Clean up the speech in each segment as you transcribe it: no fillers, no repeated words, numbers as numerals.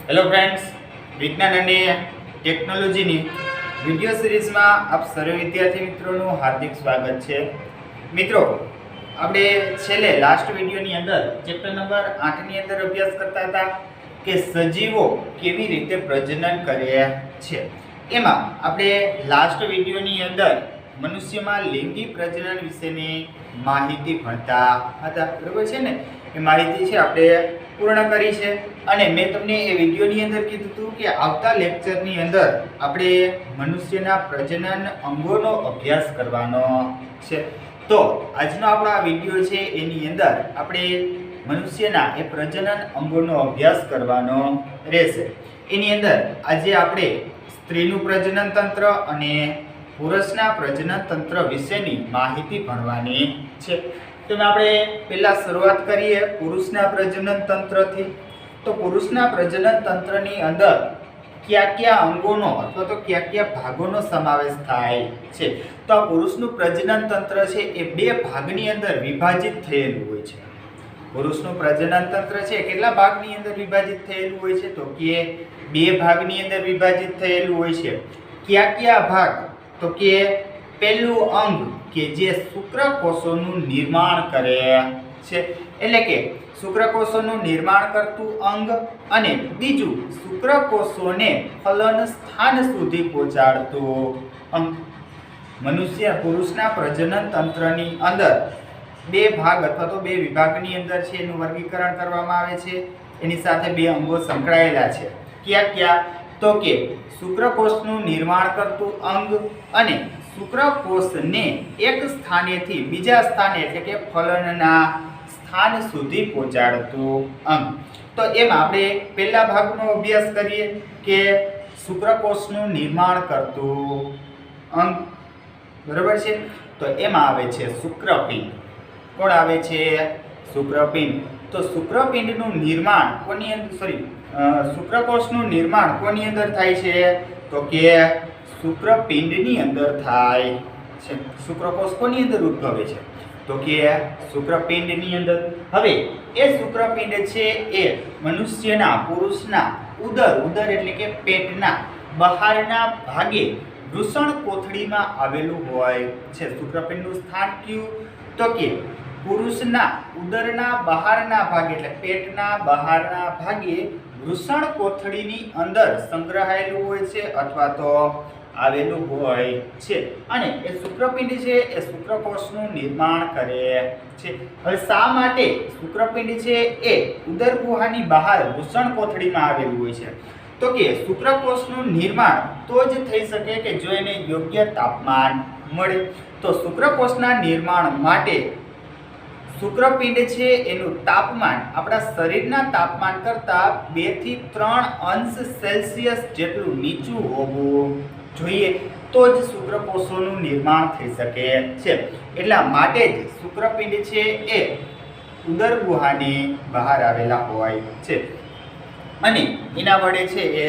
Hello friends, વિજ્ઞાન અને ટેકનોલોજીની વિડીયો સિરીઝમાં આપ સર્વે વિદ્યાર્થી મિત્રોનું હાર્દિક સ્વાગત છે। મિત્રો, આપણે છેલ્લે લાસ્ટ વિડીયોની અંદર ચેપ્ટર નંબર 8 ની અંદર અભ્યાસ કરતા હતા કે સજીવો કેવી રીતે પ્રજનન કરે છે। એમાં આપણે લાસ્ટ વિડીયોની અંદર મનુષ્યમાં લિંગી પ્રજનન વિશેની માહિતી ભણતા હતા, બરાબર છે ને? એ માહિતી છે આપણે પૂર્ણ કરી છે અને મેં તમને એ વિડીયોની અંદર કીધું હતું કે આવતા લેક્ચરની અંદર આપણે મનુષ્યના પ્રજનન અંગોનો અભ્યાસ કરવાનો છે। તો આજનો આપણો આ વિડીયો છે એની અંદર આપણે મનુષ્યના એ પ્રજનન અંગોનો અભ્યાસ કરવાનો રહેશે। એની અંદર આજે આપણે સ્ત્રીનું પ્રજનન તંત્ર અને પુરુષના પ્રજનન તંત્ર વિશેની માહિતી ભણવાની છે। તો આપણે પહેલા શરૂઆત કરીએ પુરુષના પ્રજનન તંત્રથી। તો પુરુષના પ્રજનન તંત્રની અંદર કયા કયા અંગોનો અથવા તો કયા કયા ભાગોનો સમાવેશ થાય છે? તો આ પુરુષનું પ્રજનન તંત્ર છે એ બે ભાગની અંદર વિભાજિત થયેલું હોય છે। પુરુષનું પ્રજનન તંત્ર છે કેટલા ભાગની અંદર વિભાજિત થયેલું હોય છે? તો કે બે ભાગની અંદર વિભાજિત થયેલું હોય છે। કયા કયા ભાગ? તો કે પહેલું અંગ કે જે શુક્રકોષોનું નિર્માણ કરે છે, એટલે કે શુક્રકોષોનું નિર્માણ કરતું અંગ, અને બીજું શુક્રકોષોને ફલન સ્થાન સુધી પહોંચાડતું અંગ। મનુષ્ય પુરુષના પ્રજનન તંત્રની અંદર બે ભાગ અથવા તો બે વિભાગની અંદર છે એનું વર્ગીકરણ કરવામાં આવે છે। એની સાથે બે અંગો સંકળાયેલા છે। કયા કયા? તો કે શુક્રકોષનું નિર્માણ કરતું અંગ અને શુક્રકોષને એક સ્થાનેથી બીજા સ્થાને એટલે કે ફલનના સ્થાન સુધી પહોંચાડતું અંગ। તો એમાં આપણે પહેલા ભાગનો અભ્યાસ કરીએ કે શુક્રકોષનું નિર્માણ કરતું અંગ, બરાબર છે? તો એમાં આવે છે શુક્રપિંડ। કોણ આવે છે? શુક્રપિંડ। તો શુક્રપિંડનું નિર્માણ કોની અંદર શુક્રકોષનું નિર્માણ કોની અંદર થાય છે? તો કે શુક્રપિંડની અંદર થાય છે। શુક્રકોષ કોની અંદર ઉદ્ભવે છે? તો કે શુક્રપિંડની અંદર। હવે એ શુક્રપિંડ છે એ મનુષ્યના પુરુષના ઉદર એટલે કે પેટના બહારના ભાગે વૃષણકોથળીમાં આવેલું હોય છે। શુક્રપિંડનું સ્થાન કયું? તો કે પુરુષના ઉદરના બહારના ભાગે એટલે પેટના બહારના ભાગે વૃષણકોથળીની અંદર સંગ્રહાયેલું હોય છે અથવા તો આવેલું હોય છે, અને એ શુક્રપિંડ છે એ શુક્રકોષનું નિર્માણ કરે છે। હવે શા માટે શુક્રપિંડ છે એ ઉદર ગુહાની બહાર વૃષણકોથળીમાં આવેલું હોય છે? તો કે શુક્રકોષનું નિર્માણ તો જ થઈ શકે કે જો એને યોગ્ય તાપમાન મળે। તો શુક્રકોષના નિર્માણ માટે શુક્રપિંડ છે એનું તાપમાન આપણા શરીરના તાપમાન કરતાં 2 થી 3 અંશ સેલ્સિયસ જેટલું નીચું હોવું જોઈએ, તો જ શુક્રકોષોનું નિર્માણ થઈ શકે છે। એટલા માટે જ શુક્રપિંડ છે એ ઉદર ગુહાની બહાર આવેલા હોય છે અને એના વડે છે એ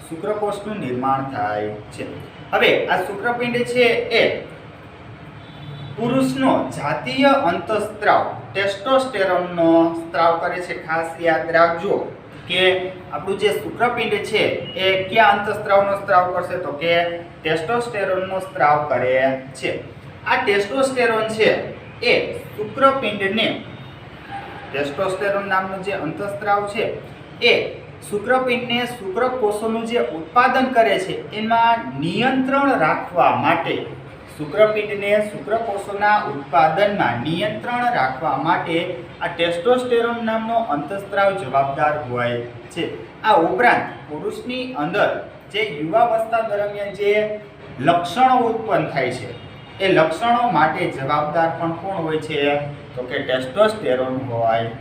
શુક્રકોષનું નિર્માણ થાય છે। હવે આ શુક્રપિંડ છે એ પુરુષનો જાતીય અંતઃસ્ત્રાવ ટેસ્ટોસ્ટેરોનનો સ્ત્રાવ કરે છે। ખાસ યાદ રાખજો કે આપણું જે શુક્રપિંડ છે એ કયા અંતઃસ્ત્રાવનો સ્ત્રાવ કરશે? તો કે ટેસ્ટોસ્ટેરોનનો સ્ત્રાવ કરે છે। આ ટેસ્ટોસ્ટેરોન છે એ શુક્રપિંડને ટેસ્ટોસ્ટેરોન નામનું જે અંતઃસ્ત્રાવ છે એ શુક્રપિંડને શુક્રકોષોનું જે ઉત્પાદન કરે છે એમાં નિયંત્રણ રાખવા માટે શુક્રપિંડને શુક્રકોષોના ઉત્પાદનમાં નિયંત્રણ રાખવા માટે આ ટેસ્ટોસ્ટેરોન નામનો અંતઃસ્ત્રાવ જવાબદાર હોય છે। આ ઉપરાંત પુરુષની અંદર જે યુવાવસ્થા દરમિયાન જે લક્ષણો ઉત્પન્ન થાય છે એ લક્ષણો માટે જવાબદાર પણ કોણ હોય છે? તો કે ટેસ્ટોસ્ટેરોન હોય,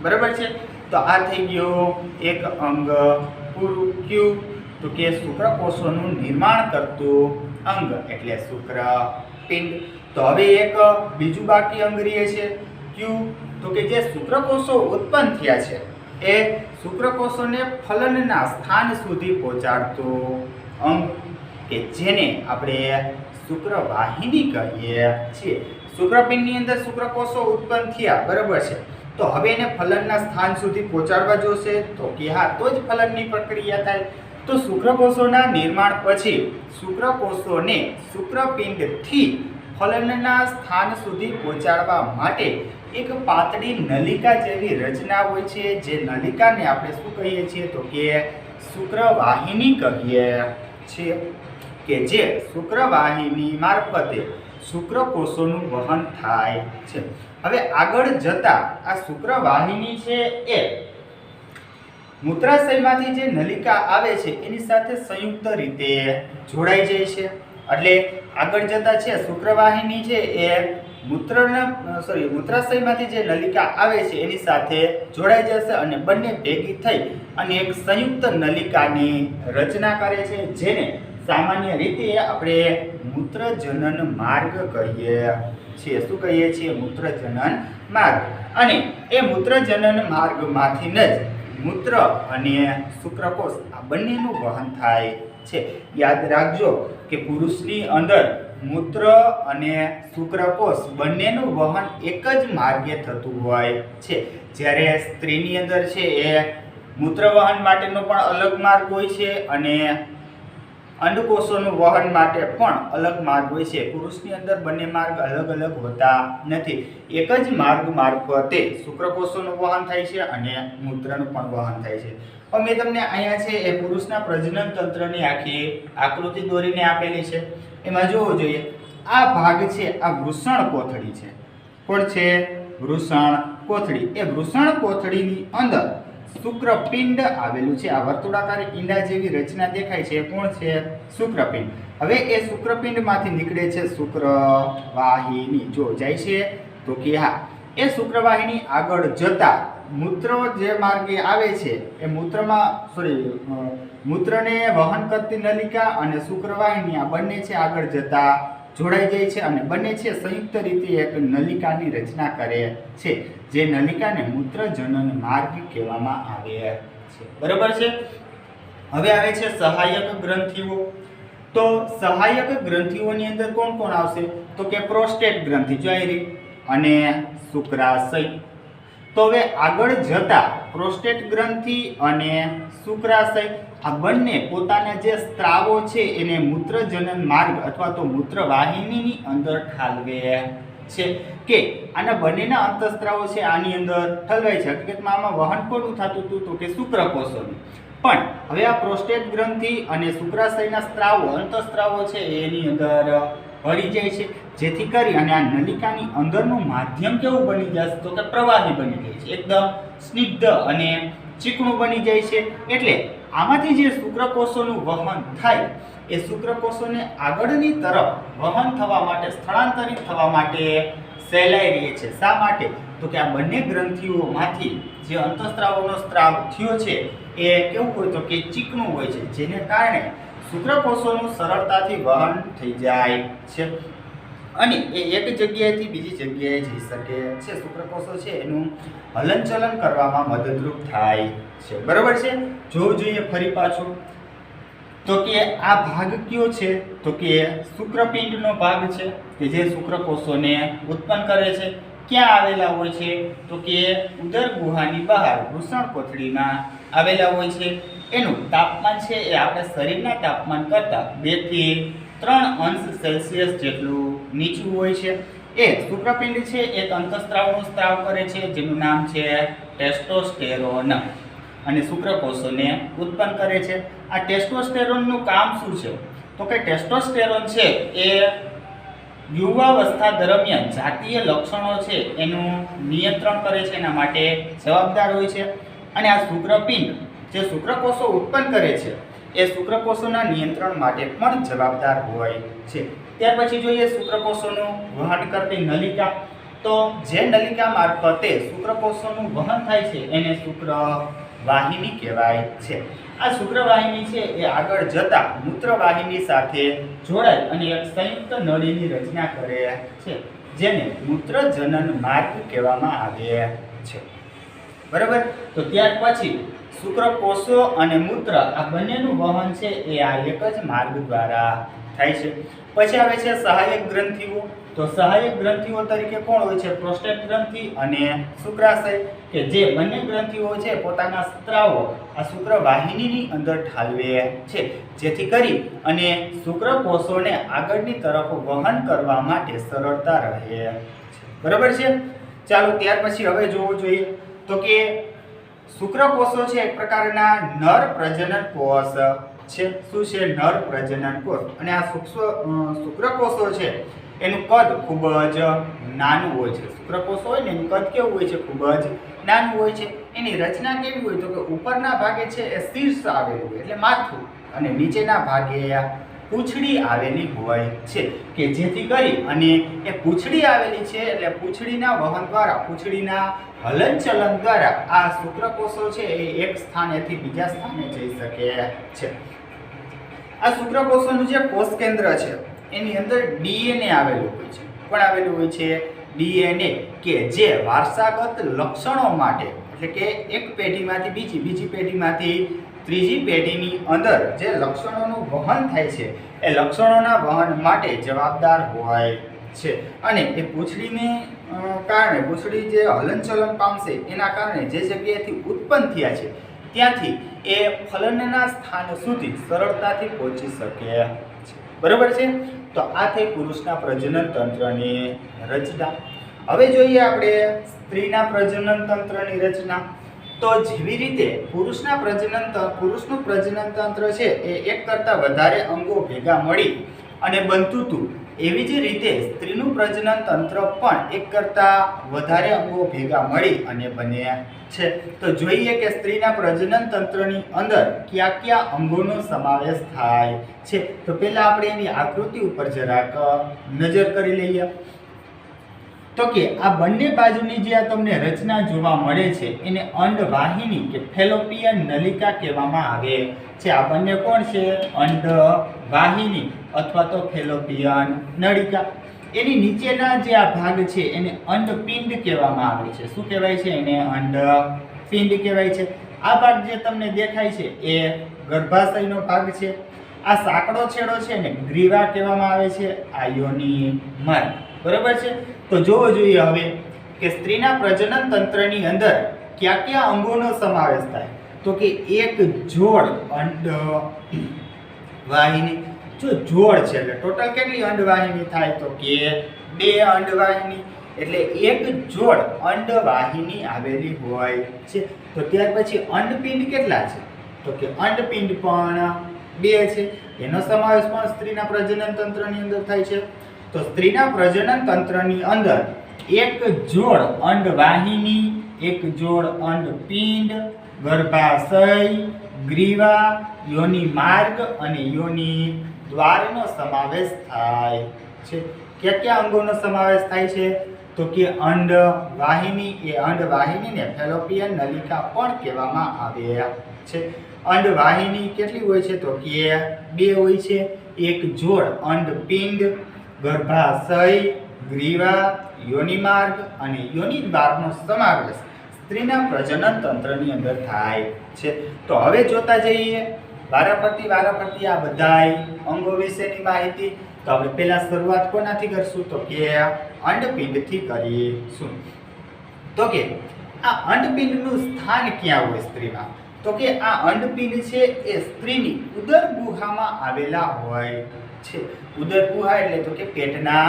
બરાબર છે? તો આ થઈ ગયું એક અંગ પૂરું। કયું? તો કે શુક્રકોષોનું નિર્માણ કરતું અંગ એટલે શુક્રપિંડ। તો હવે એક બીજું બાકી અંગ રહે છે, કયું? તો કે જે શુક્રકોષો ઉત્પન્ન થયા છે એ શુક્રકોષોને ફલનના સ્થાન સુધી પહોંચાડતું અંગ કે જેને આપણે શુક્રવાહિની કહીએ છીએ। શુક્રપિંડની અંદર શુક્રકોષો ઉત્પન્ન થયા, બરાબર છે? તો હવે એને ફલનના સ્થાન સુધી પહોંચાડવા જોશે તો કે હા, તો જ ફલનની પ્રક્રિયા થાય. તો શુક્રકોષોના નિર્માણ પછી શુક્રકોષોને શુક્રપિંડથી ફલનના સ્થાન સુધી પહોંચાડવા માટે એક પાતળી નલિકા જેવી રચના હોય છે. જે નલિકાને આપણે શું કહીએ છીએ તો કે શુક્રવાહિની કહીએ છીએ, કે જે શુક્રવાહિની મારફતે શુક્રકોષોનું વહન થાય છે. હવે આગળ જતા આ શુક્રવાહિની છે એ મૂત્રાશયમાંથી જે નલિકા આવે છે એની સાથે સંયુક્ત રીતે જોડાઈ જાય છે. એટલે આગળ જતા છે શુક્રવાહિની છે એ મૂત્રાશયમાંથી જે નલિકા આવે છે એની સાથે જોડાઈ જશે અને બંને ભેગી થઈ અને એક સંયુક્ત નલિકાની રચના કરે છે, જેને સામાન્ય રીતે આપણે મૂત્રજનન માર્ગ કહીએ છીએ. શું કહીએ છીએ? મૂત્રજનન માર્ગ. અને એ મૂત્રજનન માર્ગમાંથી જ મૂત્ર અને શુક્રકોષ આ બંનેનું વહન થાય છે. યાદ રાખજો કે પુરુષની અંદર મૂત્ર અને શુક્રકોષ બંનેનું વહન એક જ માર્ગે થતું હોય છે, જ્યારે સ્ત્રીની અંદર છે એ મૂત્ર વહન માટેનો પણ અલગ માર્ગ હોય છે અને અંડકોષોનું વહન માટે પણ અલગ માર્ગ હોય છે. પુરુષની અંદર બંને માર્ગ અલગ અલગ હોતા નથી. એક જ માર્ગ મારફતે શુક્રકોષોનું વહન થાય છે અને મૂત્રનું પણ વહન થાય છે. હવે મેં તમને અહીંયા છે એ પુરુષના પ્રજનન તંત્રની આખી આકૃતિ દોરીને આપેલી છે. એમાં જોવું જોઈએ, આ ભાગ છે આ વૃષણ કોથળી છે. કોણ છે? વૃષણ કોથળી. એ વૃષણ કોથળીની અંદર શુક્રપિંડ આવેલું છે. આ વર્તુળાકાર ઈંડા જેવી રચના દેખાય છે, કોણ છે? શુક્રપિંડ. હવે એ શુક્રપિંડમાંથી નીકળે છે શુક્રવાહિની. જો જાય છે તો કે હા, એ શુક્રવાહિની આગળ જતા મૂત્ર જે માર્ગે આવે છે એ મૂત્રને વહન કરતી નલિકા અને શુક્રવાહિની આ બંને છે આગળ જતા જોડાઈ જાય છે અને બંને છે સંયુક્ત રીતે એક નલિકાની રચના કરે છે, જે નલિકાને મૂત્રજનન માર્ગ કહેવામાં આવે છે. બરાબર છે. હવે આવે છે સહાયક ગ્રંથિઓ. તો સહાયક ગ્રંથિઓની અંદર કોણ કોણ આવશે તો કે પ્રોસ્ટેટ ગ્રંથિ જોઈ અને શુક્રાશય. તો હવે આગળ જતા પ્રોસ્ટેટ ગ્રંથિ અને શુક્રાશય આ બંને પોતાના જે સ્ત્રાવો છે એને મૂત્રજનન માર્ગ અથવા તો મૂત્રવાહિનીની અંદર ઠાલવે છે, કે આના બંનેના અંતઃસ્ત્રાવો છે આની અંદર ઠલવાય છે. હકીકતમાં આમાં વહન કોનું થતું હતું તો કે શુક્રકોષોનું. પણ હવે આ પ્રોસ્ટેટ ગ્રંથિ અને શુક્રાશયના સ્ત્રાવો અંતઃસ્ત્રાવો છે એની અંદર ભળી જાય છે, જેથી કરી અને આ નલિકાની અંદરનું માધ્યમ કેવું બની જશે તો કે પ્રવાહી બની જાય છે, એકદમ સ્નિગ્ધ અને ચીકણું બની જાય છે. એટલે આમાંથી જે શુક્રકોષોનું વહન થાય એ શુક્રકોષોને આગળની તરફ વહન થવા માટે સ્થળાંતરિત થવા માટે સહેલાઈ રહે છે. શા માટે તો કે આ બંને ગ્રંથિઓમાંથી જે અંતઃસ્ત્રાવોનો સ્ત્રાવ થયો છે એ કેવું હોય તો કે ચીકણું હોય છે, જેને કારણે શુક્રકોષોનું સરળતાથી વહન થઈ જાય છે અને એ એક જગ્યાએથી બીજી જગ્યાએ જઈ શકે છે. શુક્રકોષો છે એનું હલનચલન કરવામાં મદદરૂપ થાય છે. બરાબર છે. જોવું જોઈએ ફરી પાછું તો કે આ ભાગ કયો છે તો કે શુક્રપિંડનો ભાગ છે, કે જે શુક્રકોષોને ઉત્પન્ન કરે છે. ક્યાં આવેલા હોય છે તો કે ઉદર ગુહાની બહાર વૃષણ કોથળીમાં આવેલા હોય છે. એનું તાપમાન છે એ આપણા શરીરના તાપમાન કરતાં 2 થી 3 અંશ સેલ્સિયસ જેટલું નીચું હોય છે. એ શુક્રપિંડ છે એક અંતઃસ્ત્રાવનું સ્ત્રાવ કરે છે, જેનું નામ છે ટેસ્ટોસ્ટેરોન, અને શુક્રકોષોને ઉત્પન્ન કરે છે. આ ટેસ્ટોસ્ટેરોનનું કામ શું છે તો કે ટેસ્ટોસ્ટેરોન છે એ યુવાવસ્થા દરમિયાન જાતીય લક્ષણો છે એનું નિયંત્રણ કરે છે, એના માટે જવાબદાર હોય છે. અને આ શુક્રપિંડ જે શુક્રકોષો ઉત્પન્ન કરે છે એ શુક્રકોષોના નિયંત્રણ માટે પણ જવાબદાર હોય છે. ત્યાર પછી જોઈએ શુક્રકોષોનું વહન કરતી નલિકા. તો જે નલિકા મારફતે શુક્રકોષોનું વહન થાય છે એને શુક્રવાહિની કહેવાય છે. આ શુક્રવાહિની છે એ આગળ જતા મૂત્રવાહિની સાથે જોડાય અને એક સંયુક્ત નળીની રચના કરે છે, જેને મૂત્રજનન માર્ગ કહેવામાં આવે છે. બરાબર. તો ત્યાર પછી શુક્રકોષો અને મૂત્ર આ બંનેનું વહન છે એ આ એક જ માર્ગ દ્વારા થાય છે. પછી આવે છે સહાયક ગ્રંથિઓ. તો સહાયક ગ્રંથિઓ તરીકે કોણ હોય છે? પ્રોસ્ટેટ ગ્રંથિ અને શુક્રાશય, કે જે બંને ગ્રંથિઓ છે પોતાના સ્ત્રાવો આ શુક્રવાહિનીની અંદર ઠાલવે છે, જેથી કરી અને શુક્રકોષોને આગળની તરફ વહન કરવા માટે સરળતા રહે છે. બરાબર છે. ચાલો ત્યાર પછી હવે જોવું જોઈએ તો કે શુક્રકોષો છે એક પ્રકારના નર પ્રજનન કોષ છે. શું છે? નર પ્રજનન કોષ. અને આ શુક્રકોષો છે એનું કદ ખૂબ જ નાનું હોય છે. શુક્રકોષો હોય ને એનું કદ કેવું હોય છે? ખૂબ જ નાનું હોય છે. એની રચના કેવી હોય તો કે ઉપરના ભાગે છે એ શીર્ષ આવેલું હોય એટલે માથું, અને નીચેના ભાગે પૂંછડી આવેલી હોય છે, કે જેથી કરી અને એ પૂંછડી આવેલી છે એટલે પૂંછડીના વહન દ્વારા, પૂંછડીના હલનચલન દ્વારા આ શુક્રકોષો છે એ એક સ્થાનેથી બીજા સ્થાને જઈ શકે છે. આ શુક્રકોષોનું જે કોષ કેન્દ્ર છે એની અંદર ડીએનએ આવેલું હોય છે. પણ આવેલું હોય છે ડીએનએ, કે જે વારસાગત લક્ષણો માટે, એટલે કે એક પેઢીમાંથી બીજી પેઢીમાંથી ત્રીજી પેઢીની અંદર જે લક્ષણોનું વહન થાય છે એ લક્ષણોના વહન માટે જવાબદાર હોય છે. અને એ પૂંછડીને કારણે, પૂંછડી જે હલનચલન પામશે એના કારણે જે જગ્યાએથી ઉત્પન્ન થયા છે ત્યાંથી એ ફલનના સ્થાન સુધી સરળતાથી પહોંચી શકે છે. બરાબર છે. તો આ થઈ પુરુષના પ્રજનન તંત્રની રચના. હવે જોઈએ આપણે સ્ત્રીના પ્રજનન તંત્રની રચના. તો જેવી રીતે પુરુષનું પ્રજનન તંત્ર છે એ એક કરતાં વધારે અંગો ભેગા મળી અને બનતું હતું, એવી જ રીતે સ્ત્રીનું પ્રજનન તંત્ર પણ એક કરતાં વધારે અંગો ભેગા મળી અને બને છે. તો જોઈએ કે સ્ત્રીના પ્રજનન તંત્રની અંદર કયા કયા અંગોનો સમાવેશ થાય છે. તો પહેલા આપણે એની આકૃતિ ઉપર જરાક નજર કરી લઈએ. તો કે આ બંને બાજુની જે આ તમને રચના જોવા મળે છે એને અંડવાહિની કે ફેલોપિયન નલિકા કહેવામાં આવે છે. આ બંને કોણ છે? અંડવાહિની અથવા તો ફેલોપિયન નળિકા. એની નીચેના જે આ ભાગ છે એને અંડપિંડ કહેવામાં આવે છે. શું કહેવાય છે? એને અંડપિંડ કહેવાય છે. આ ભાગ જે તમને દેખાય છે એ ગર્ભાશયનો ભાગ છે. આ સાંકડો છેડો છે ને ગ્રીવા કહેવામાં આવે છે. આ યોની માર્ગ. બરાબર છે. તો જોવો જોઈએ હવે કે સ્ત્રીના પ્રજનન તંત્રની અંદર કયા કયા અંગોનો સમાવેશ થાય. તો કે એક જોડ અંડવાહિની. જો જોડ છે એટલે ટોટલ કેટલી અંડવાહિની થાય? તો કે 2 અંડવાહિની, એટલે એક જોડ અંડવાહિની આવેલી હોય છે. તો ત્યાર પછી અંડપિંડ કેટલા છે? તો કે અંડપિંડ પણ 2 છે. એનો સમાવેશ પણ સ્ત્રીના પ્રજનન તંત્રની અંદર થાય છે. તો સ્ત્રીના પ્રજનન તંત્રની અંદર એક જોડ અંડવાહિની, એક જોડ અંડપિંડ, ગર્ભાશય, ગ્રીવા, યોની માર્ગ અને યોની દ્વારનો સમાવેશ થાય છે. કયા અંગોનો સમાવેશ થાય છે? તો કે અંડવાહિની. એ અંડવાહિનીને ફેલોપિયન નલિકા પણ કહેવામાં આવે છે. અંડવાહિની કેટલી હોય છે? તો કે 2 હોય છે. એક જોડ અંડપિંડ, ગર્ભાશય, ગ્રીવા, યોનિમાર્ગ અને યોનિ દ્વારનો સમાવેશ સ્ત્રીના પ્રજનન તંત્રની અંદર થાય છે. તો હવે જોતા જઈએ વારાફરતી આ બધાય અંગો વિશેની માહિતી. તો આપણે પહેલા શરૂઆત કોનાથી કરશું? તો કે અંડપિંડથી કરીશું. તો કે આ અંડપિંડનું સ્થાન ક્યાં હોય સ્ત્રીમાં? તો કે આ અંડપિંડ છે એ સ્ત્રીની ઉદર ગુહામાં આવેલા હોય છે. ઉદર ગુહા એટલે તો કે પેટના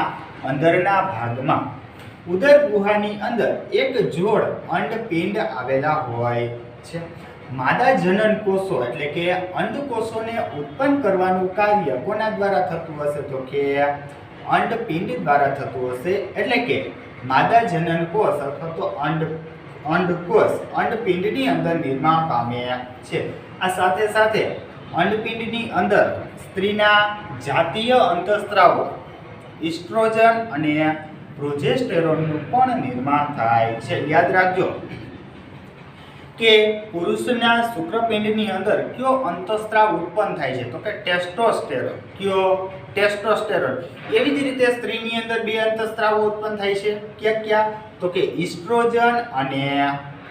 અંદરના ભાગમાં ઉદર ગુહાની અંદર એક જોડ અંડપિંડ આવેલા હોય છે. માદા જનન કોષો એટલે કે અંડકોષોને ઉત્પન્ન કરવાનું કાર્ય કોના દ્વારા થતું હશે? તો કે અંડપિંડ દ્વારા થતું હશે. એટલે કે માદા જનન કોષ અથવા તો અંડકોષ અંડપિંડની અંદર નિર્માણ પામે છે. આ સાથે સાથે અંડપિંડની અંદર સ્ત્રીના જાતીય અંતઃસ્ત્રાવો ઇસ્ટ્રોજન અને પ્રોજેસ્ટેરોનનું પણ નિર્માણ થાય છે. યાદ રાખજો કે પુરુષના શુક્રપિંડની અંદર કયો અંતઃસ્ત્રાવ ઉત્પન્ન થાય છે? તો કે ટેસ્ટોસ્ટેરોન. કયો? ટેસ્ટોસ્ટેરોન. એવી જ રીતે સ્ત્રીની અંદર 2 અંતઃસ્ત્રાવો ઉત્પન્ન થાય છે. ક્યાં? તો કે ઇસ્ટ્રોજન અને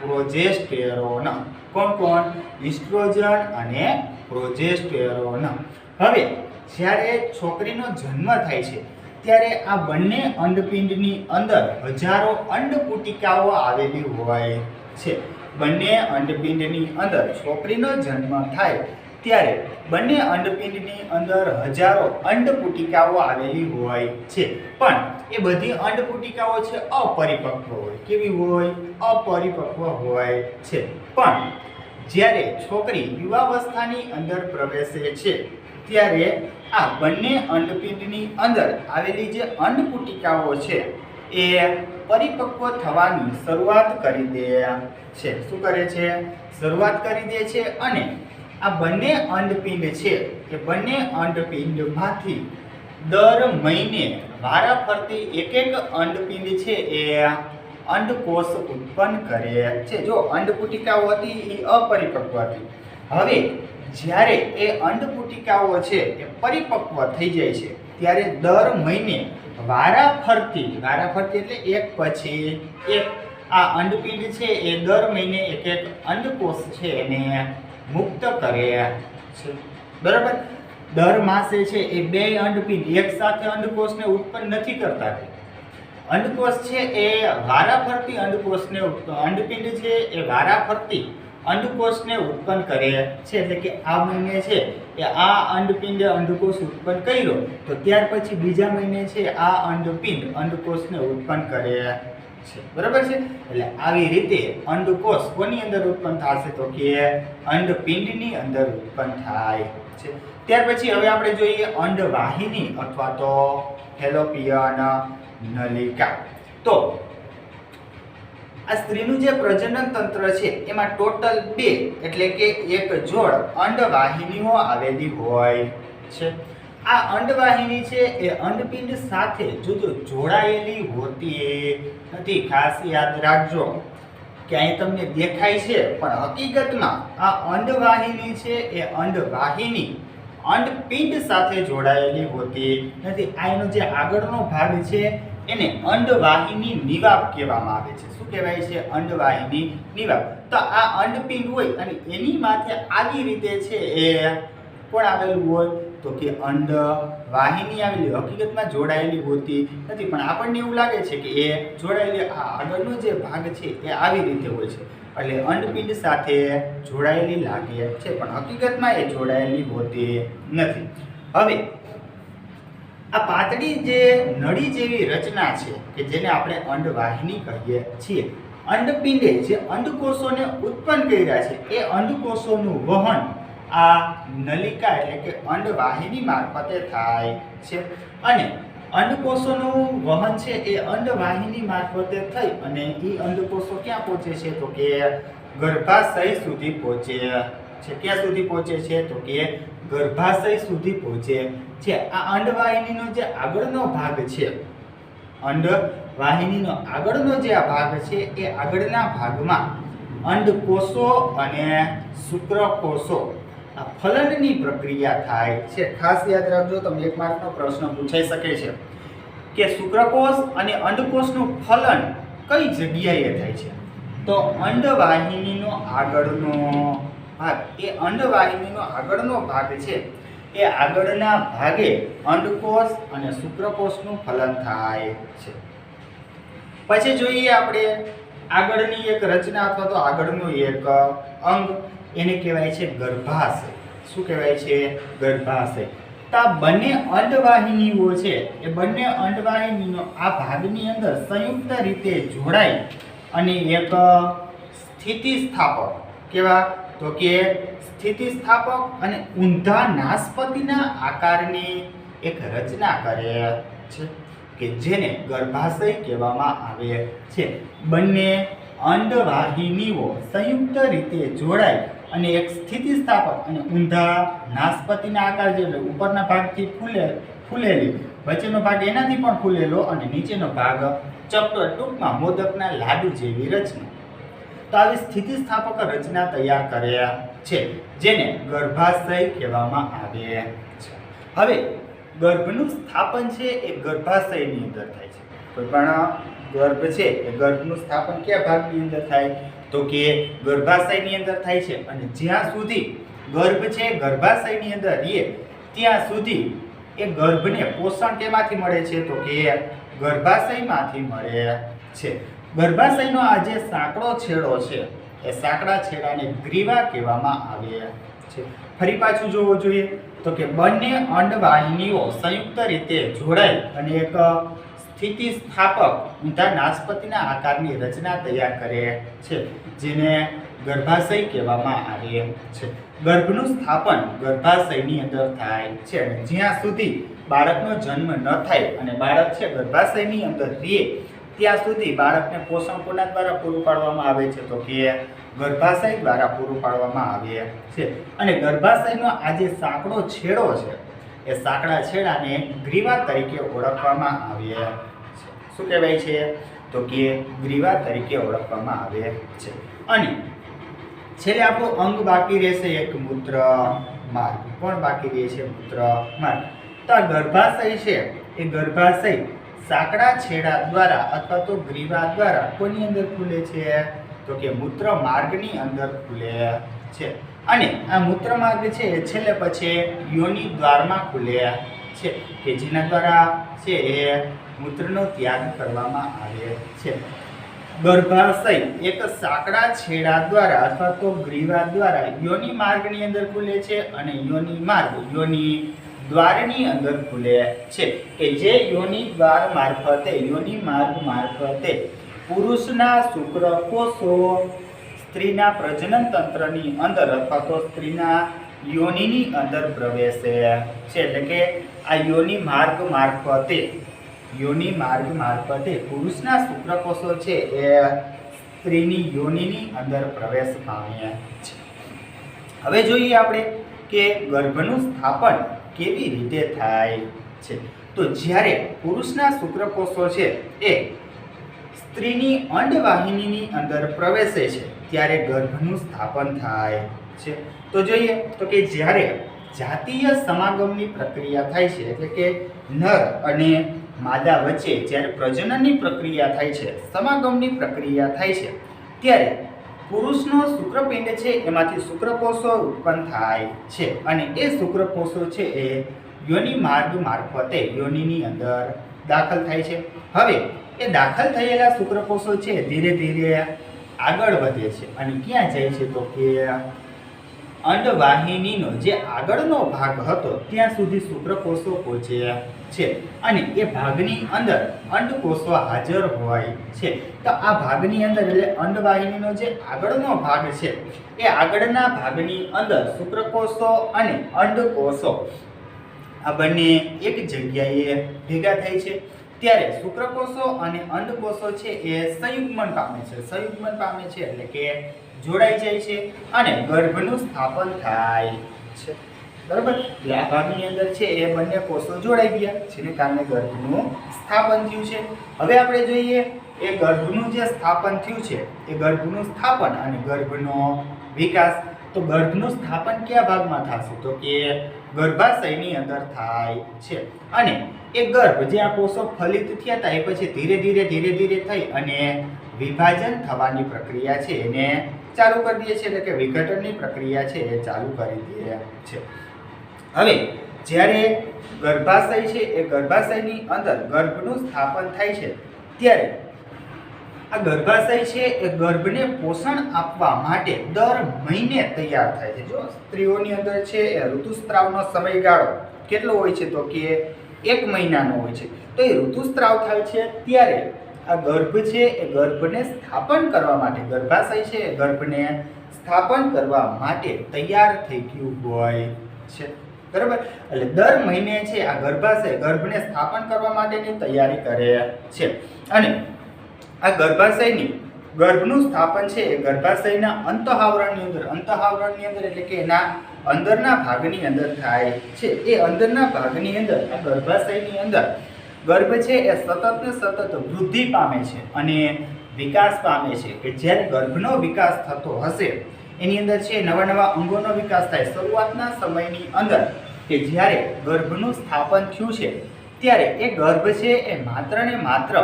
પ્રોજેસ્ટેરોન. કોણ? ઇસ્ટ્રોજન અને પ્રોજેસ્ટેરોન. હવે જ્યારે છોકરીનો જન્મ થાય છે ત્યારે આ બંને અંડપિંડની અંદર હજારો અંડપુટિકાઓ આવેલી હોય છે. બંને અંડપિંડની અંદર છોકરીનો જન્મ થાય ત્યારે બંને અંડપિંડની અંદર હજારો અંડપુટિકાઓ આવેલી હોય છે. પણ એ બધી અંડપુટિકાઓ છે અપરિપક્વ હોય. કેવી હોય? અપરિપક્વ હોય છે. પણ જ્યારે છોકરી યુવાવસ્થાની અંદર પ્રવેશે છે ત્યારે આ બંને અંડપિંડની અંદર આવેલી જે અંડપુટિકાઓ છે એ પરિપક્વ થવાની શરૂઆત કરી દે છે. શું કરે છે? શરૂઆત કરી દે છે. અને આ બંને અંડપિંડ છે એ બંને અંડપિંડમાંથી દર મહિને વારાફરતી એક અંડપિંડ છે એ અંડકોષ ઉત્પન્ન કરે છે. જો અંડપુટિકાઓ હતી એ અપરિપક્વ હતી. હવે જ્યારે એ અંડપુટિકાઓ છે એ પરિપક્વ થઈ જાય છે ત્યારે દર મહિને વારાફરતી એટલે એક પછી એક આ અંડપિંડ છે એ દર મહિને એક અંડકોષ છે એને મુક્ત કરે છે. બરાબર? દર માસે છે એ બે અંડપિંડ એક સાથે અંડકોષને ઉત્પન્ન નથી કરતા. અંડકોષ છે એ વારાફરતી અંડપિંડ છે એ વારાફરતી અંડકોષને ઉત્પન્ન કરે છે. એટલે કે આ મહિને છે એ આ અંડપિંડે અંડકોષ ઉત્પન્ન કર્યો તો ત્યાર પછી બીજા મહિને છે આ અંડપિંડ અંડકોષને ઉત્પન્ન કરે છે. બરાબર છે? એટલે આવી રીતે અંડકોષ કોની અંદર ઉત્પન્ન થશે? તો કે અંડપિંડની અંદર ઉત્પન્ન થાય છે. ત્યાર પછી હવે આપણે જોઈએ અંડવાહિની અથવા તો ફેલોપિયન નલિકા. તો આ સ્ત્રીનું જે પ્રજનન તંત્ર છે એમાં ટોટલ 2 એટલે કે એક જોડ અંડવાહિનીઓ આવેલી હોય છે. આ અંડવાહિની છે એ અંડપિંડ સાથે જોડાયેલી હોતી નથી. ખાસ યાદ રાખજો કે અહીં તમને દેખાય છે પણ હકીકતમાં આ અંડવાહિની છે એ અંડવાહિની અંડપિંડ સાથે જોડાયેલી હોતી નથી. આ એનો જે આગળનો ભાગ છે એને અંડવાહિની નિવાપ કહેવામાં આવે છે. શું કહેવાય છે? અંડવાહિની નિવાપ. તો આ અંડપિંડ હોય અને એની માથે આવી રીતે છે એ કોણ આવેલું હોય? તો કે અંડવાહિની આવેલી. હકીકતમાં જોડાયેલી હોતી નથી પણ આપણને એવું લાગે છે કે એ જોડાયેલી. આ આગળનો જે ભાગ છે એ આવી રીતે હોય છે એટલે અંડપિંડ સાથે જોડાયેલી લાગે છે પણ હકીકતમાં એ જોડાયેલી હોતી નથી. હવે આ પાતળી જે નળી જેવી રચના છે કે જેને આપણે અંડવાહિની કહીએ છીએ, અંડપિંડે જે અંડકોષોને ઉત્પન્ન કર્યા છે એ અંડકોષોનું વહન આ નલિકા એટલે કે અંડવાહિની મારફતે થાય છે. અને અંડકોષોનું વહન છે એ અંડવાહિની મારફતે થઈ અને એ અંડકોષો ક્યાં પહોંચે છે? તો કે ગર્ભાશય સુધી પહોંચે છે. ક્યાં સુધી પહોંચે છે? તો કે ગર્ભાશય સુધી પહોંચે છે. આ અંડવાહિનીનો જે આગળનો ભાગ છે, અંડવાહિનીનો આગળનો જે આ ભાગ છે એ આગળના ભાગમાં અંડકોષો અને શુક્રકોષો આ ફલનની પ્રક્રિયા થાય છે. ખાસ યાદ રાખજો, તમને એક માર્કનો પ્રશ્ન પૂછાઈ શકે છે કે શુક્રકોષ અને અંડકોષનું ફલન કઈ જગ્યાએ થાય છે? તો અંડવાહિનીનો આગળનો ભાગ, એ અંડવાહિનીનો આગળનો ભાગ છે એ આગળના ભાગે અંડકોષ અને શુક્રકોષનું ફલન થાય છે. પછી જોઈએ આપણે આગળની એક રચના અથવા તો આગળનું એક અંગ, એને કહેવાય છે ગર્ભાશય. શું કહેવાય છે? ગર્ભાશય. તો આ બંને અંડવાહિનીઓ છે એ બંને અંડવાહિનીનો આ ભાગની અંદર સંયુક્ત રીતે જોડાઈ અને એક સ્થિતિસ્થાપક, કેવા? તો કે સ્થિતિસ્થાપક અને ઊંધા નાસપતિના આકારની એક રચના કરે છે કે જેને ગર્ભાશય કહેવામાં આવે છે. બંને અંડવાહિનીઓ સંયુક્ત રીતે જોડાય અને એક સ્થિતિસ્થાપક અને ઊંધા નાસપતિના આકાર જેવો, ઉપરના ભાગથી ફૂલેલી, વચ્ચેનો ભાગ એનાથી પણ ફૂલેલો અને નીચેનો ભાગ ચપટો, ટૂંકમાં મોદકના લાડુ જેવી રચના. તો આવી સ્થિતિસ્થાપક રચના તૈયાર કરે છે જેને ગર્ભાશય કહેવામાં આવે છે. હવે ગર્ભનું સ્થાપન છે એ ગર્ભાશયની અંદર થાય છે. કોઈ પણ ગર્ભ છે એ ગર્ભનું સ્થાપન કયા ભાગની અંદર થાય? તો કે ગર્ભાશયની અંદર થાય છે. અને જ્યાં સુધી ગર્ભ છે ગર્ભાશયની અંદર રહે ત્યાં સુધી એ ગર્ભને પોષણ કેમાંથી મળે છે તો કે ગર્ભાશયમાંથી મળે છે. ગર્ભાશયનો આ જે સાંકડો છેડો છે એ સાંકડા છેડાને ગ્રીવા કહેવામાં આવે છે. ફરી પાછું જોવું જોઈએ તો કે બંને અંડવાહિનીઓ સંયુક્ત રીતે જોડાઈ અને એક સ્થિતિસ્થાપક ઊંધા નાસપતિના આકારની રચના તૈયાર કરે છે, જેને ગર્ભાશય કહેવામાં આવે છે. ગર્ભનું સ્થાપન ગર્ભાશયની અંદર થાય છે અને જ્યાં સુધી બાળકનો જન્મ ન થાય અને બાળક છે ગર્ભાશયની અંદર રહે ત્યાં સુધી બાળકને પોષણ કોના દ્વારા પૂરું પાડવામાં આવે છે તો કે ગર્ભાશય દ્વારા પૂરું પાડવામાં આવે છે. અને ગર્ભાશયનો આ જે સાંકડો છેડો છે એ સાંકડા છેડાને ગ્રીવા તરીકે ઓળખવામાં આવે છે. શું કહેવાય છે તો કે ગ્રીવા તરીકે ઓળખવામાં આવે છે. અને છેલ્લે આપણું અંગ બાકી રહેશે એક મૂત્ર માર્ગ. કોણ બાકી રહે છે? મૂત્ર માર્ગ. તો આ ગર્ભાશય છે એ ગર્ભાશય સાંકડા છેડા દ્વારા અથવા તો ગ્રીવા દ્વારા કોની અંદર ખુલે છે તો કે મૂત્ર માર્ગની અંદર ખુલે છે. અને આ મૂત્ર માર્ગ છે એ છેલ્લે પછી યોનિ દ્વારમાં ખુલે છે કે જેના દ્વારા છે એ મૂત્રનો ત્યાગ કરવામાં આવે છે. ગર્ભાશય એક સાંકડા છેડા દ્વારા અથવા તો ગ્રીવા દ્વારા યોનિ માર્ગની અંદર ખુલે છે અને યોનિ માર્ગ યોનિ દ્વારની અંદર ખુલે છે કે જે યોનિ દ્વાર મારફતે યોનિ માર્ગ મારફતે પુરુષના શુક્રકોષો સ્ત્રીના પ્રજનન તંત્રની અંદર અથવા તો સ્ત્રીના યોનિની અંદર પ્રવેશે છે. એટલે કે આ યોનિ માર્ગ મારફતે પુરુષના શુક્રકોષો છે એ સ્ત્રીની યોનિની અંદર પ્રવેશ પામે છે. હવે જોઈએ આપણે કે ગર્ભનું સ્થાપન કેવી રીતે થાય છે. તો જ્યારે પુરુષના શુક્રકોષો છે એ સ્ત્રીની અંડવાહિનીની અંદર પ્રવેશે છે ત્યારે ગર્ભનું સ્થાપન થાય છે. તો જોઈએ તો કે જ્યારે જાતીય સમાગમની પ્રક્રિયા થાય છે એટલે કે નર અને માદા વચ્ચે જ્યારે પ્રજનનની પ્રક્રિયા થાય છે, સમાગમની પ્રક્રિયા થાય છે, ત્યારે પુરુષનો શુક્રપિંડ છે એમાંથી શુક્રકોષો ઉત્પન્ન થાય છે અને એ શુક્રકોષો છે એ યોનિ માર્ગ મારફતે યોનિની અંદર દાખલ થાય છે. હવે એ દાખલ થયેલા શુક્રકોષો છે ધીરે ધીરે આગળ વધે છે અને ક્યાં જાય છે તો કે અંડવાહિનીનો જે આગળનો ભાગ હતો ત્યાં સુધી શુક્રકોષો પહોંચે છે અને એ ભાગની અંદર અંડકોષો હાજર હોય છે. તો આ ભાગની અંદર એટલે અંડવાહિનીનો જે આગળનો ભાગ છે એ આગળના ભાગની અંદર શુક્રકોષો અને અંડકોષો આ બંને એક જગ્યાએ ભેગા થાય છે. ત્યારે શુક્રકોષો અને અંડકોષો છે એ સંયુગ્મન પામે છે. સંયુગ્મન પામે છે એટલે કે જોડાઈ જાય છે અને ગર્ભનું સ્થાપન થાય છે. બરાબર? એટલે આ ભાગની અંદર છે એ બંને કોષો જોડાઈ ગયા જેને કારણે ગર્ભનું સ્થાપન થયું છે. હવે આપણે જોઈએ એ ગર્ભનું જે સ્થાપન થયું છે એ ગર્ભનું સ્થાપન અને ગર્ભનો વિકાસ. તો ગર્ભનું સ્થાપન કયા ભાગમાં થશે તો કે ગર્ભાશયની અંદર થાય છે અને એ ગર્ભ જે આ કોષો ફલિત થયા હતા એ પછી ધીરે ધીરે થઈ અને વિભાજન થવાની પ્રક્રિયા છે એને ચાલુ કરી દે છે એટલે કે વિઘટનની પ્રક્રિયા છે એ ચાલુ કરી દે છે. હવે જ્યારે ગર્ભાશય છે એ ગર્ભાશયની અંદર ગર્ભનું સ્થાપન થાય છે ત્યારે આ ગર્ભાશય છે એ ગર્ભને પોષણ આપવા માટે દર મહિને તૈયાર થાય છે. જો સ્ત્રીઓની અંદર છે એ ઋતુસ્ત્રાવનો સમયગાળો કેટલો હોય છે તો કે 1 મહિનાનો હોય છે. તો એ ઋતુસ્ત્રાવ થાય છે ત્યારે આ ગર્ભ છે એ ગર્ભને સ્થાપન કરવા માટે ગર્ભાશય છે એ ગર્ભને સ્થાપન કરવા માટે તૈયાર થઈ ગયું હોય છે. બરાબર? એટલે દર મહિને છે આ ગર્ભાશય ગર્ભને સ્થાપન કરવા માટેની તૈયારી કરે છે અને આ ગર્ભનું સ્થાપન છે એ ગર્ભાશયના અંતઃઆવરણની અંદર એટલે કે એના અંદરના ભાગની અંદર થાય છે. એ અંદરના ભાગની અંદર આ ગર્ભાશયની અંદર ગર્ભ છે એ સતત વૃદ્ધિ પામે છે અને વિકાસ પામે છે કે જ્યારે ગર્ભનો વિકાસ થતો હશે એની અંદર છે નવા અંગોનો વિકાસ થાય. શરૂઆતના સમયની અંદર કે જ્યારે ગર્ભનું સ્થાપન થયું છે ત્યારે એ ગર્ભ છે એ માત્ર ને માત્ર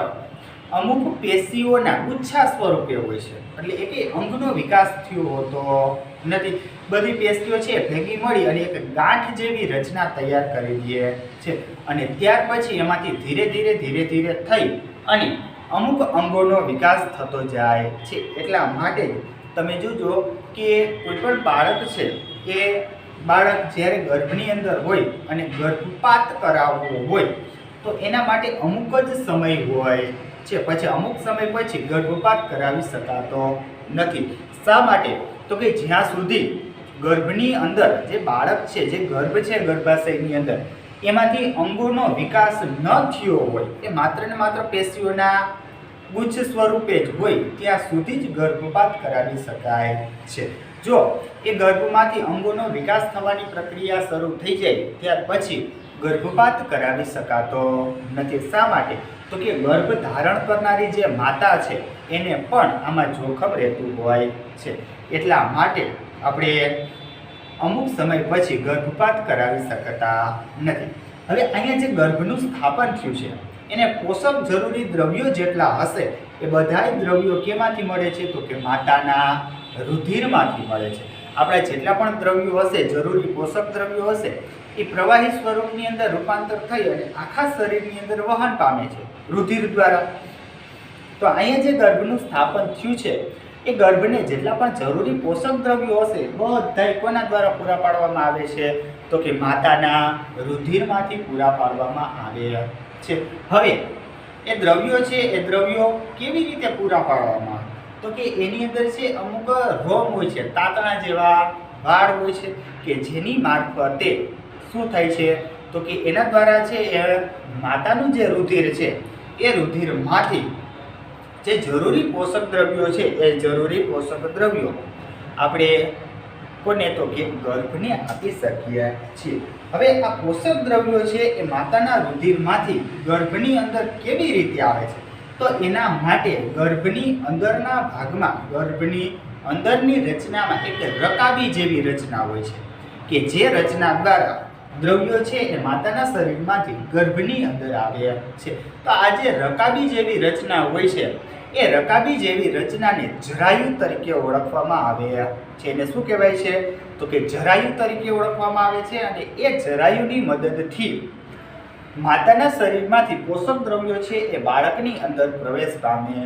અમુક પેશીઓના ગુચ્છા સ્વરૂપે હોય છે. એટલે એક અંગનો વિકાસ થયો હોતો નથી. બધી પેશીઓ છે ભેગી મળી અને એક ગાંઠ જેવી રચના તૈયાર કરી દે છે અને ત્યાર પછી એમાંથી ધીરે ધીરે થઈ અને અમુક અંગોનો વિકાસ થતો જાય છે. એટલા માટે તમે જોજો કે કોઈ પણ બાળક છે એ બાળક જ્યારે ગર્ભની અંદર હોય અને ગર્ભપાત કરાવવો હોય તો એના માટે અમુક જ સમય હોય છે, પછી અમુક સમય પછી ગર્ભપાત કરાવી શકાતો નથી. શા માટે? તો કે જ્યાં સુધી ગર્ભની અંદર જે બાળક છે, જે ગર્ભ છે, ગર્ભાશયની અંદર એમાંથી અંગોનો વિકાસ ન થયો હોય, એ માત્ર ને માત્ર પેશીઓના ગુચ્છ સ્વરૂપે જ હોય ત્યાં સુધી જ ગર્ભપાત કરાવી શકાય છે. જો એ ગર્ભમાંથી અંગોનો વિકાસ થવાની પ્રક્રિયા શરૂ થઈ જાય ત્યાર પછી ગર્ભપાત કરાવી શકાતો નથી. શા માટે? તો કે ગર્ભ ધારણ કરનારી જે માતા છે એને પણ આમાં જોખમ રહેતું હોય છે. એટલા માટે આપણે અમુક સમય પછી ગર્ભપાત કરાવી શકતા નથી. હવે અહીંયા જે ગર્ભનું સ્થાપન થયું છે એને પોષક જરૂરી દ્રવ્યો જેટલા હશે એ બધાય દ્રવ્યો કેમાંથી મળે છે? તો કે માતાના રુધિરમાંથી મળે છે. આપણા જેટલા પણ દ્રવ્યો હશે, જરૂરી પોષક દ્રવ્યો હશે, એ પ્રવાહી સ્વરૂપની અંદર રૂપાંતર થઈ અને આખા શરીરની અંદર વહન પામે છે રુધિર દ્વારા. તો અહીંયા જે ગર્ભનું સ્થાપન થયું છે એ ગર્ભને જેટલા પણ જરૂરી પોષક દ્રવ્યો હશે બધાય કોના દ્વારા પૂરા પાડવામાં આવે છે? તો કે માતાના રુધિરમાંથી પૂરા પાડવામાં આવે છે. હવે એ દ્રવ્યો છે, એ દ્રવ્યો કેવી રીતે પૂરા પાડવામાં? તો કે એની અંદર છે અમુક રોમ હોય છે, તાતણા જેવા વાળ હોય છે કે જેની મારફતે શું થાય છે? તો કે એના દ્વારા છે એ માતાનું જે રુધિર છે એ રુધિરમાંથી જે જરૂરી પોષક દ્રવ્યો છે એ જરૂરી પોષક દ્રવ્યો આપણે કોને? તો કે ગર્ભને આપી શકીએ છીએ. હવે આ પોષક દ્રવ્યો છે એ માતાના રુધિરમાંથી ગર્ભની અંદર કેવી રીતે આવે છે? તો એના માટે ગર્ભની અંદરના ભાગમાં, ગર્ભની અંદરની રચનામાં એક રકાબી જેવી રચના હોય છે કે જે રચના દ્વારા દ્રવ્યો છે એ માતાના શરીરમાંથી ગર્ભની અંદર આવે છે. તો આ જે રકાબી જેવી રચના હોય છે એ રકાબી જેવી રચનાને જરાયુ તરીકે ઓળખવામાં આવે છે. એને શું કહેવાય છે? તો કે જરાયુ તરીકે ઓળખવામાં આવે છે. અને એ જરાયુની મદદથી માતાના શરીરમાંથી પોષક દ્રવ્યો છે એ બાળકની અંદર પ્રવેશ પામે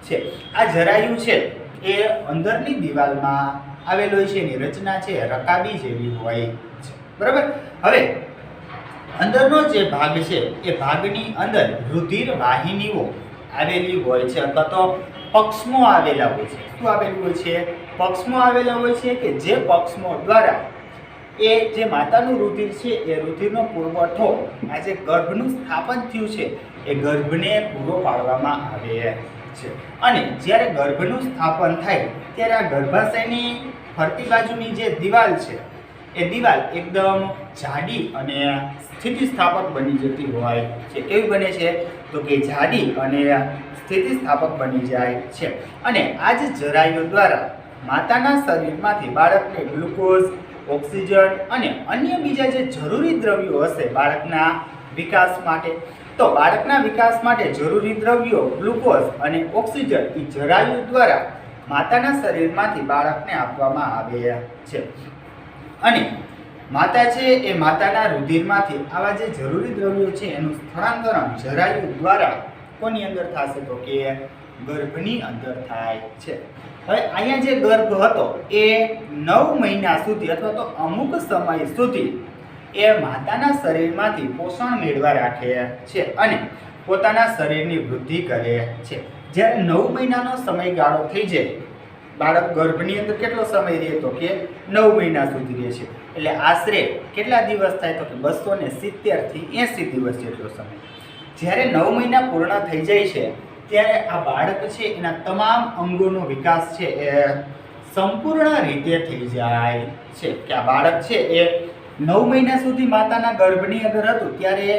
છે. આ જરાયુ છે એ અંદરની દિવાલમાં આવેલો હોય છે, એની રચના છે રકાબી જેવી હોય છે. બરાબર. હવે અંદરનો જે ભાગ છે એ ભાગની અંદર રુધિર વાહિનીઓ આવેલી હોય છે અથવા તો પક્ષમો આવેલા હોય છે. શું આવેલું હોય છે? પક્ષમો આવેલા હોય છે કે જે પક્ષમો દ્વારા એ જે માતાનું રુધિર છે એ રુધિરનો પુરવઠો આ જે ગર્ભનું સ્થાપન થયું છે એ ગર્ભને પૂરો પાડવામાં આવે છે. અને જ્યારે ગર્ભનું સ્થાપન થાય ત્યારે આ ગર્ભાશયની ફરતી બાજુની જે દિવાલ છે એ દિવાલ એકદમ જાડી અને સ્થિતિસ્થાપક બની જતી હોય છે. કેવી બને છે? તો કે જાડી અને સ્થિતિસ્થાપક બની જાય છે. અને આ જ જરાયુઓ દ્વારા માતાના શરીરમાંથી બાળકને ગ્લુકોઝ, ઓક્સિજન અને અન્ય બીજા જે જરૂરી દ્રવ્યો હશે બાળકના વિકાસ માટે, તો બાળકના વિકાસ માટે જરૂરી દ્રવ્યો ગ્લુકોઝ અને ઓક્સિજન એ જરાયુ દ્વારા માતાના શરીરમાંથી બાળકને આપવામાં આવે છે. અને માતા છે એ માતાના રુધિરમાંથી આવા જે જરૂરી દ્રવ્યો છે એનું સ્થળાંતરણ જરાયુ દ્વારા કોની અંદર થશે? તો કે ગર્ભની અંદર થાય છે. હવે અહીંયા જે ગર્ભ હતો એ 9 મહિના સુધી અથવા તો અમુક સમય સુધી એ માતાના શરીરમાંથી પોષણ મેળવા રાખે છે અને પોતાના શરીરની વૃદ્ધિ કરે છે. જ્યારે 9 મહિનાનો સમયગાળો થઈ જાય, બાળક ગર્ભની અંદર કેટલો સમય રહે? તો કે 9 મહિના સુધી રહે છે. એટલે આશરે કેટલા દિવસ થાય? તો કે 270 થી 80 દિવસ જેટલો સમય. જ્યારે 9 મહિના પૂર્ણ થઈ જાય છે ત્યારે આ બાળક છે એના તમામ અંગોનો વિકાસ છે એ સંપૂર્ણ રીતે થઈ જાય છે. કે આ બાળક છે એ 9 મહિના સુધી માતાના ગર્ભની અંદર હતું ત્યારે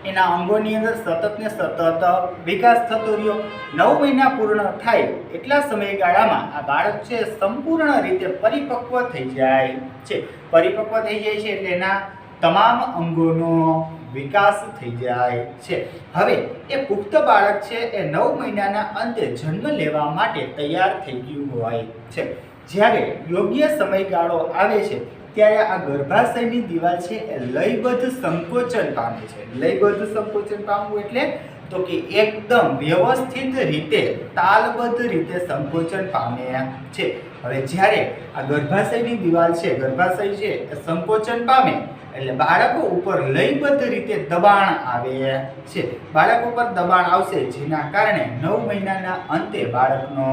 એના અંગોની અંદર સતત ને સતત વિકાસ થતો રહ્યો. 9 મહિના પૂર્ણ થાય એટલા સમયગાળામાં આ બાળક છે સંપૂર્ણ રીતે પરિપક્વ થઈ જાય છે. પરિપક્વ થઈ જાય છે એટલે એના તમામ અંગોનો વિકાસ થઈ જાય છે. હવે એ પુખ્ત બાળક છે એ 9 મહિનાના અંતે જન્મ લેવા માટે તૈયાર થઈ ગયું હોય છે. જ્યારે યોગ્ય સમયગાળો આવે છે ત્યારે આ ગર્ભાશયની દિવાલ છે એ લયબદ્ધ સંકોચન પામે છે. લયબદ્ધ સંકોચન પામવું એટલે તો કે એકદમ વ્યવસ્થિત રીતે તાલબદ્ધ રીતે સંકોચન પામે છે. હવે જ્યારે આ ગર્ભાશયની દિવાલ છે, ગર્ભાશય છે એ સંકોચન પામે એટલે બાળકો ઉપર લયબદ્ધ રીતે દબાણ આવે છે. બાળક ઉપર દબાણ આવશે જેના કારણે 9 મહિનાના અંતે બાળકનો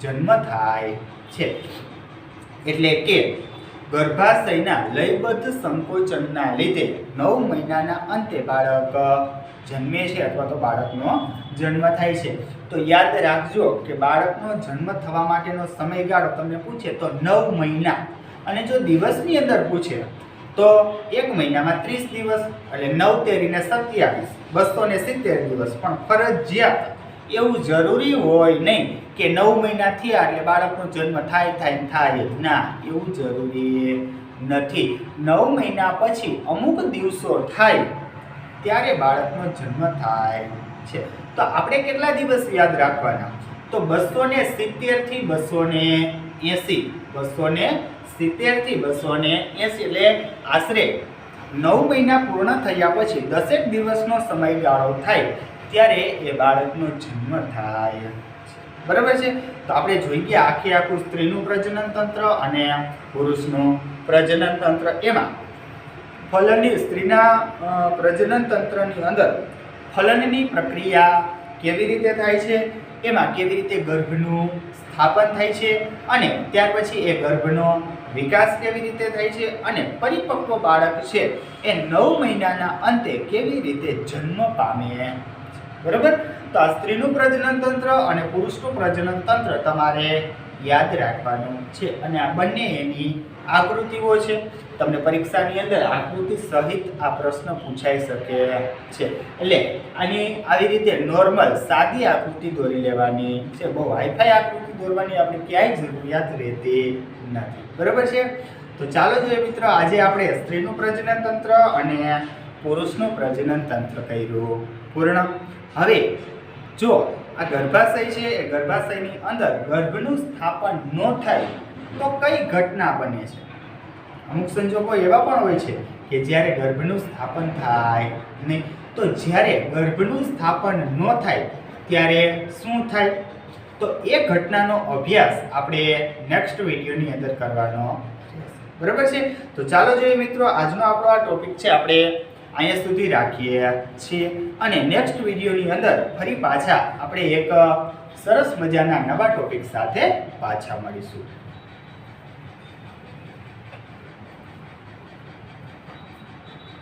જન્મ થાય છે. એટલે કે ગર્ભાશયના લયબદ્ધ સંકોચનના લીધે 9 મહિનાના અંતે બાળક જન્મે છે અથવા તો બાળકનો જન્મ થાય છે. તો યાદ રાખજો કે બાળકનો જન્મ થવા માટેનો સમયગાળો તમને પૂછે તો 9 મહિના, અને જો દિવસની અંદર પૂછે તો 1 મહિનામાં 30 દિવસ એટલે 9 તેરીને 27, 270 દિવસ. પણ ફરજિયાત એવું જરૂરી હોય નહીં કે 9 મહિના થયા એટલે બાળકનો જન્મ થાય ના, એવું જરૂરી નથી. 9 મહિના પછી અમુક દિવસો થાય ત્યારે બાળકનો જન્મ થાય છે. તો આપણે કેટલા દિવસ યાદ રાખવાના? તો 270 થી 280, 270 થી 280 એટલે આશરે 9 મહિના પૂર્ણ થયા પછી 10 દિવસનો સમયગાળો થાય ત્યારે એ બાળકનો જન્મ થાય. બરાબર છે. તો આપણે જોઈએ આખું સ્ત્રીનું પ્રજનન તંત્ર અને પુરુષનું પ્રજનન તંત્ર. એમાં ફલનની સ્ત્રીના પ્રજનન તંત્રની અંદર ફલનની પ્રક્રિયા કેવી રીતે થાય છે, એમાં કેવી રીતે ગર્ભનું સ્થાપન થાય છે અને ત્યાર પછી એ ગર્ભનો વિકાસ કેવી રીતે થાય છે અને પરિપક્વ બાળક છે એ 9 મહિનાના અંતે કેવી રીતે જન્મ પામે. બરાબર. તો આ સ્ત્રીનું પ્રજનન તંત્ર અને પુરુષનું પ્રજનન તંત્ર તમારે યાદ રાખવાનું છે. અને આ બંને એની આકૃતિઓ છે. તમને પરીક્ષાની અંદર આકૃતિ સહિત આ પ્રશ્ન પૂછાઈ શકે છે. એટલે આની આવી રીતે નોર્મલ સાદી આકૃતિ દોરી લેવાની છે. બહુ હાઈફાઈ આકૃતિ દોરવાની આપણે ક્યાંય જરૂરિયાત રહેતી નથી. બરાબર છે. તો ચાલો જોઈએ મિત્રો, આજે આપણે સ્ત્રીનું પ્રજનન તંત્ર અને પુરુષનું પ્રજનન તંત્ર કર્યું પૂર્ણ. હવે જો આ ગર્ભાશય છે એ ગર્ભાશયની અંદર ગર્ભનું સ્થાપન ન થાય તો કઈ ઘટના બને છે? અમુક સંજોગો એવા પણ હોય છે કે જ્યારે ગર્ભનું સ્થાપન થાય નહીં. તો જ્યારે ગર્ભનું સ્થાપન ન થાય ત્યારે શું થાય? તો એ ઘટનાનો અભ્યાસ આપણે નેક્સ્ટ વિડીયોની અંદર કરવાનો. બરાબર છે. તો ચાલો જોઈએ મિત્રો, આજનો આપણો આ ટોપિક છે આપણે અહીંયા સુધી રાખીએ છીએ અને નેક્સ્ટ વિડીયોની અંદર ફરી પાછા આપણે એક સરસ મજાના નવા ટોપિક સાથે પાછા મળીશું.